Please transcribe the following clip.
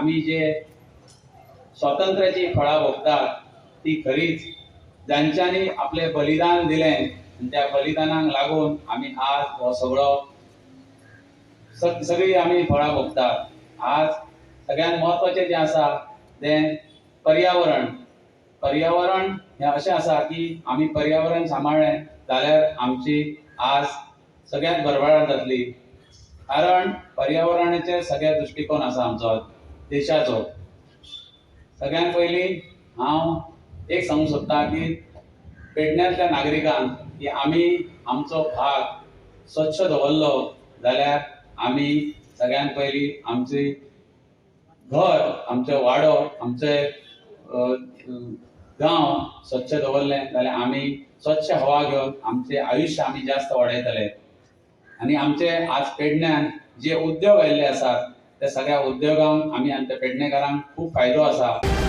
आम्ही जे स्वातंत्र्याची फळां भोगतात ती खरीच जांच्यांनी आपले बलिदान दिलें आणि त्या बलिदानाक लागून आम्ही आज हो सगळी आम्ही फळां भोगतात। आज सगळ्यात महत्वाचे जे आसा ते पर्यावरण। पर्यावरण हे अशें आसा की आम्ही पर्यावरण सांबाळलें जाल्यार आमची आज सगळ्यात भरभराट जातली। कारण पर्यावरणाचे सगळे दृष्टिकोन आसा आमचो देशाचो। सगळ्यात पयलीं हांव एक सांगूंक सोदतां की पेडण्यातल्या नागरिकांक की आमी आमचो भाग स्वच्छ दवरलो जाल्यार आमी सगळ्यात पयलीं आमची घर, आमचे वाडो, आमचे गांव स्वच्छ दवरले जाल्यार आमी स्वच्छ हवा घेवन आमचे आयुश्य आमी जास्त वाडयतले। आणि आमचे आज पेडण्यान जे उद्योग आयिल्ले आसात त्या सगळ्या उद्योगांक आमी आमच्या पेडणेकारांक खूब फायदो आसा।